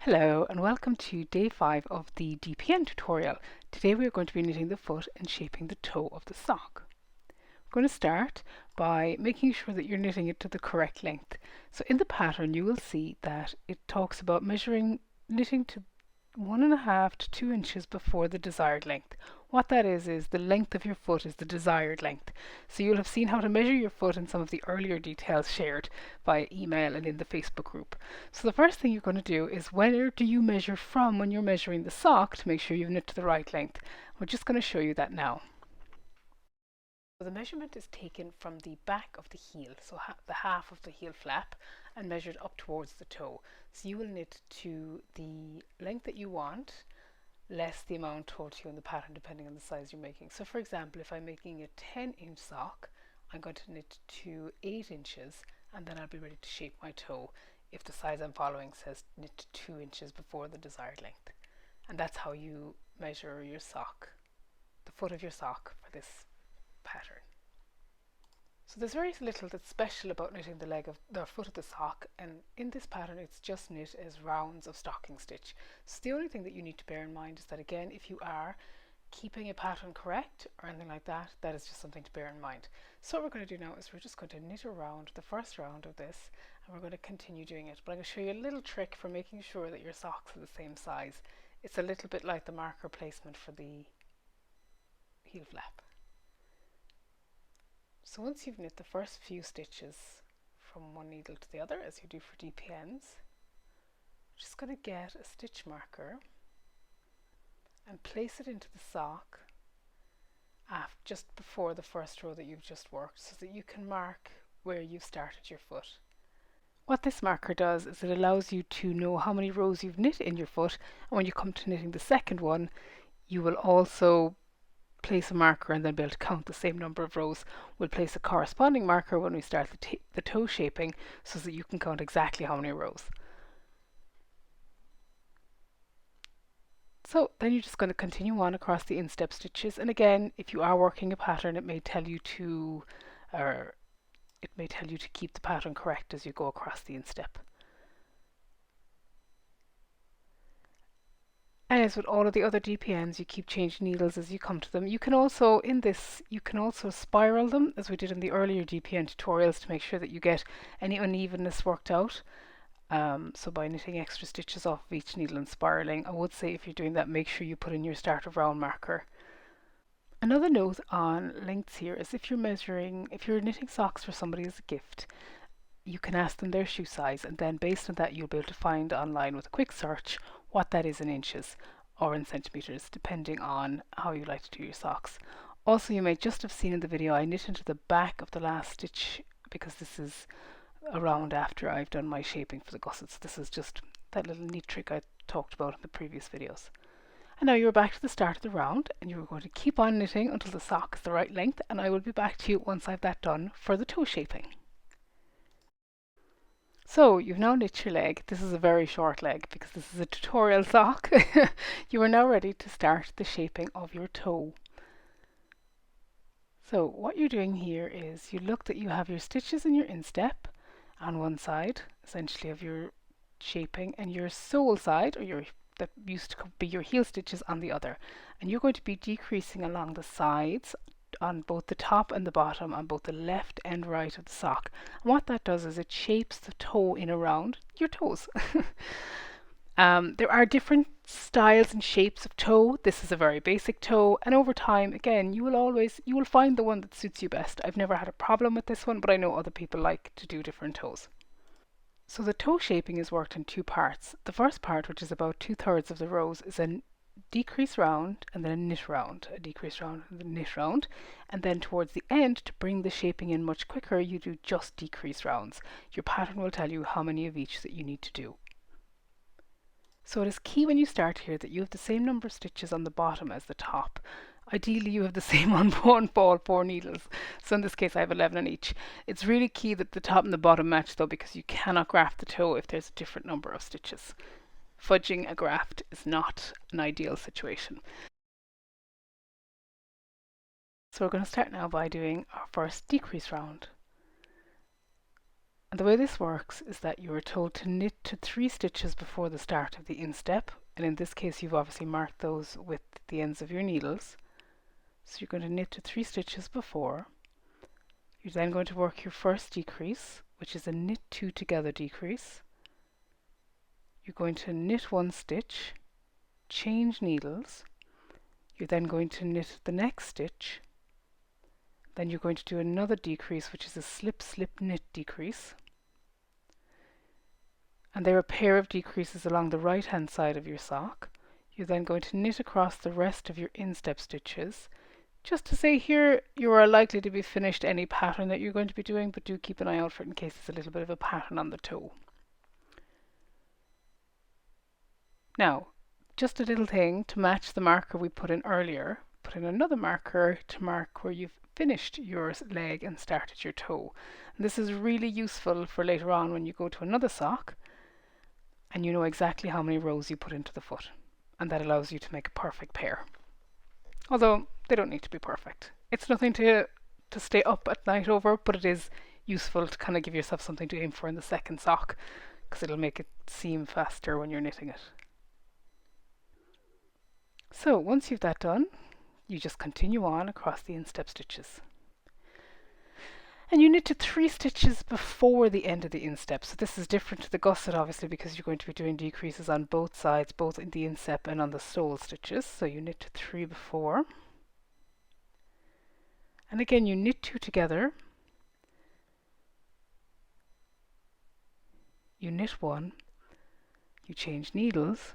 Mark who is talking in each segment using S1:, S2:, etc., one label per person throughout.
S1: Hello and welcome to day 5 of the DPN tutorial. Today we are going to be knitting the foot and shaping the toe of the sock. We're going to start by making sure that you're knitting it to the correct length. So in the pattern you will see that it talks about knitting to 1.5 to 2 inches before the desired length. What that is the length of your foot is the desired length. So you'll have seen how to measure your foot in some of the earlier details shared via email and in the Facebook group. So the first thing you're going to do is, where do you measure from when you're measuring the sock to make sure you've knit to the right length? We're just going to show you that now. So the measurement is taken from the back of the heel, so the half of the heel flap, and measured up towards the toe. So you will knit to the length that you want, less the amount told to you in the pattern depending on the size you're making. So for example, if I'm making a 10-inch sock, I'm going to knit to 8 inches and then I'll be ready to shape my toe if the size I'm following says knit to 2 inches before the desired length. And that's how you measure your sock, the foot of your sock for this pattern. So there's very little that's special about knitting the leg of the foot of the sock, and in this pattern it's just knit as rounds of stocking stitch. So the only thing that you need to bear in mind is that, again, if you are keeping a pattern correct or anything like that, that is just something to bear in mind. So what we're going to do now is we're just going to knit around the first round of this, and we're going to continue doing it. But I'm going to show you a little trick for making sure that your socks are the same size. It's a little bit like the marker placement for the heel flap. So once you've knit the first few stitches from one needle to the other, as you do for DPNs, just going to get a stitch marker and place it into the sock just before the first row that you've just worked, so that you can mark where you've started your foot. What this marker does is it allows you to know how many rows you've knit in your foot, and when you come to knitting the second one, you will also place a marker and then be able to count the same number of rows. We'll place a corresponding marker when we start the toe shaping, so that you can count exactly how many rows. So then you're just going to continue on across the instep stitches, and again, if you are working a pattern, it may tell you to keep the pattern correct as you go across the instep. And as with all of the other DPNs, you keep changing needles as you come to them. You can also, in this, you can also spiral them, as we did in the earlier DPN tutorials, to make sure that you get any unevenness worked out. So by knitting extra stitches off of each needle and spiraling, I would say if you're doing that, make sure you put in your start of round marker. Another note on lengths here is if you're knitting socks for somebody as a gift, you can ask them their shoe size, and then based on that you'll be able to find online with a quick search what that is in inches or in centimeters, depending on how you like to do your socks. Also, you may just have seen in the video I knit into the back of the last stitch because this is around after I've done my shaping for the gussets. This is just that little neat trick I talked about in the previous videos. And now you're back to the start of the round, and you're going to keep on knitting until the sock is the right length, and I will be back to you once I've that done for the toe shaping. So you've now knit your leg. This is a very short leg because this is a tutorial sock. You are now ready to start the shaping of your toe. So what you're doing here is you look that you have your stitches in your instep on one side, essentially of your shaping, and your sole side, or that used to be your heel stitches, on the other. And you're going to be decreasing along the sides on both the top and the bottom, on both the left and right of the sock. And what that does is it shapes the toe in around your toes. There are different styles and shapes of toe. This is a very basic toe, and over time, again, you will find the one that suits you best. I've never had a problem with this one, but I know other people like to do different toes. So the toe shaping is worked in two parts. The first part, which is about 2/3 of the rows, is a decrease round and then a knit round, a decrease round and a knit round, and then towards the end, to bring the shaping in much quicker, you do just decrease rounds. Your pattern will tell you how many of each that you need to do. So it is key when you start here that you have the same number of stitches on the bottom as the top. Ideally you have the same on all 4 needles. So in this case I have 11 on each. It's really key that the top and the bottom match though, because you cannot graft the toe if there's a different number of stitches. Fudging a graft is not an ideal situation. So we're going to start now by doing our first decrease round. And the way this works is that you are told to knit to 3 stitches before the start of the instep, and in this case you've obviously marked those with the ends of your needles. So you're going to knit to 3 stitches before. You're then going to work your first decrease, which is a knit 2 together decrease. You're going to knit 1 stitch, change needles. You're then going to knit the next stitch. Then you're going to do another decrease, which is a slip slip knit decrease. And there are a pair of decreases along the right hand side of your sock. You're then going to knit across the rest of your instep stitches. Just to say here, you are likely to be finished any pattern that you're going to be doing, but do keep an eye out for it in case there's a little bit of a pattern on the toe. Now, just a little thing to match the marker we put in earlier. Put in another marker to mark where you've finished your leg and started your toe. And this is really useful for later on when you go to another sock and you know exactly how many rows you put into the foot. And that allows you to make a perfect pair. Although they don't need to be perfect. It's nothing to stay up at night over, but it is useful to kind of give yourself something to aim for in the second sock, because it'll make it seam faster when you're knitting it. So once you've that done, you just continue on across the instep stitches. And you knit to 3 stitches before the end of the instep. So this is different to the gusset obviously because you're going to be doing decreases on both sides, both in the instep and on the sole stitches. So you knit to 3 before. And again you knit 2 together. You knit 1. You change needles.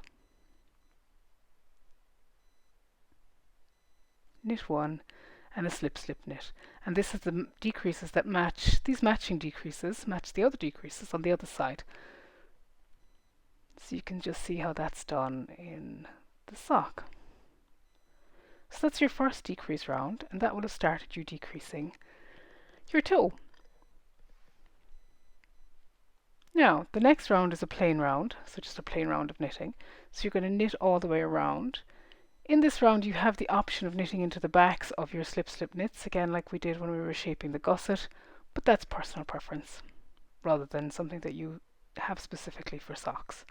S1: Knit 1 and a slip slip knit, and this is the decreases that match, these matching decreases match the other decreases on the other side, so you can just see how that's done in the sock. So that's your first decrease round, and that would have started you decreasing your toe. Now the next round is a plain round, so just a plain round of knitting, so you're going to knit all the way around. In this round you have the option of knitting into the backs of your slip slip knits, again like we did when we were shaping the gusset, but that's personal preference rather than something that you have specifically for socks.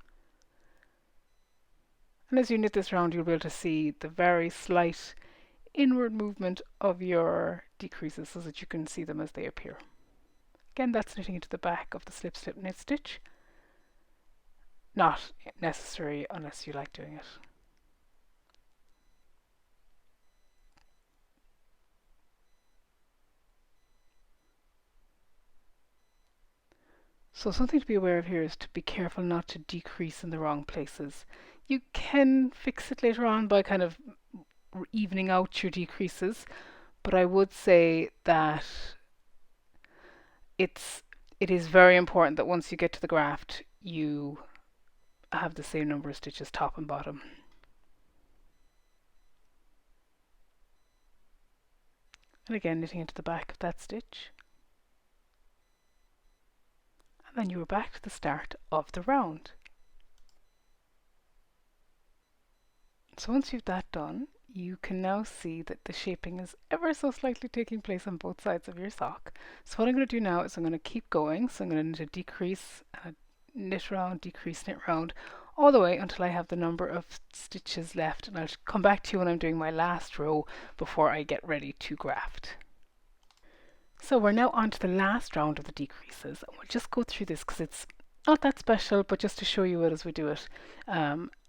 S1: And as you knit this round you'll be able to see the very slight inward movement of your decreases so that you can see them as they appear. Again, that's knitting into the back of the slip slip knit stitch. Not necessary unless you like doing it. So something to be aware of here is to be careful not to decrease in the wrong places. You can fix it later on by kind of evening out your decreases, but I would say that it is very important that once you get to the graft you have the same number of stitches top and bottom. And again knitting into the back of that stitch. Then you are back to the start of the round. So once you've that done, you can now see that the shaping is ever so slightly taking place on both sides of your sock. So what I'm going to do now is I'm going to keep going. So I'm going to knit a decrease, knit round, decrease, knit round, all the way until I have the number of stitches left. And I'll come back to you when I'm doing my last row before I get ready to graft. So we're now on to the last round of the decreases. We'll just go through this because it's not that special, but just to show you it as we do it.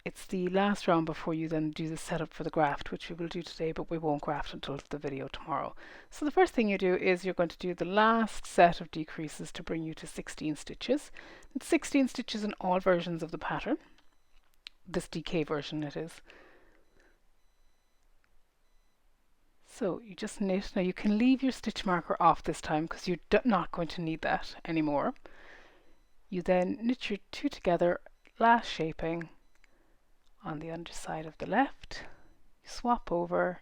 S1: It's the last round before you then do the setup for the graft, which we will do today, but we won't graft until the video tomorrow. So the first thing you do is you're going to do the last set of decreases to bring you to 16 stitches. It's 16 stitches in all versions of the pattern. This DK version it is. So you just knit. Now you can leave your stitch marker off this time because you're not going to need that anymore. You then knit your 2 together, last shaping on the underside of the left. You swap over.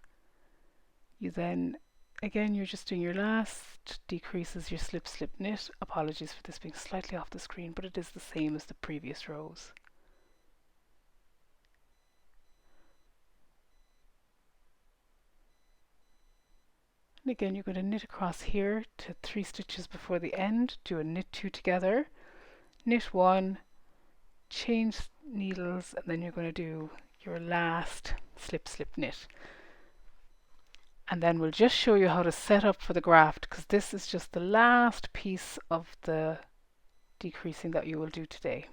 S1: You then, again, you're just doing your last decreases, your slip slip knit. Apologies for this being slightly off the screen, but it is the same as the previous rows. And again, you're going to knit across here to 3 stitches before the end, do a knit 2 together, knit 1, change needles, and then you're going to do your last slip slip knit. And then we'll just show you how to set up for the graft, because this is just the last piece of the decreasing that you will do today.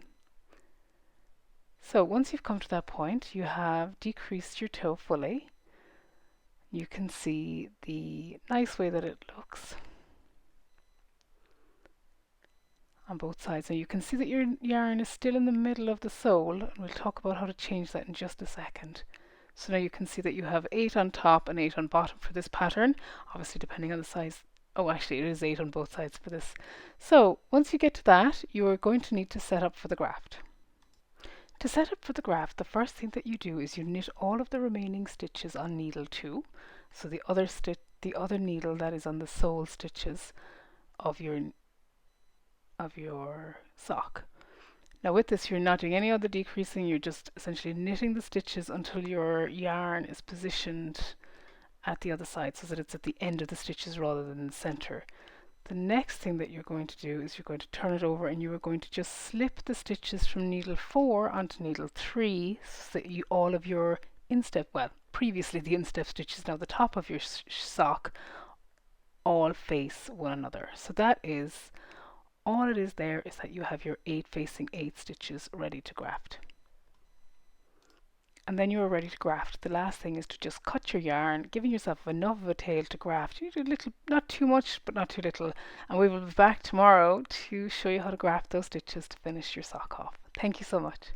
S1: So once you've come to that point, you have decreased your toe fully. You can see the nice way that it looks on both sides. And you can see that your yarn is still in the middle of the sole, and we'll talk about how to change that in just a second. So now you can see that you have 8 on top and 8 on bottom for this pattern, obviously depending on the size. Oh, actually it is 8 on both sides for this. So once you get to that, you are going to need to set up for the graft. To set up for the graft, the first thing that you do is you knit all of the remaining stitches on needle 2. So the other needle that is on the sole stitches of your sock. Now with this, you're not doing any other decreasing, you're just essentially knitting the stitches until your yarn is positioned at the other side so that it's at the end of the stitches rather than the center. The next thing that you're going to do is you're going to turn it over and you are going to just slip the stitches from needle 4 onto needle 3 so that all of your instep, well, previously the instep stitches, now the top of your sock, all face one another. So that is all it is. There is that you have your 8 facing 8 stitches ready to graft. And then you are ready to graft. The last thing is to just cut your yarn, giving yourself enough of a tail to graft. You do a little, not too much, but not too little. And we will be back tomorrow to show you how to graft those stitches to finish your sock off. Thank you so much.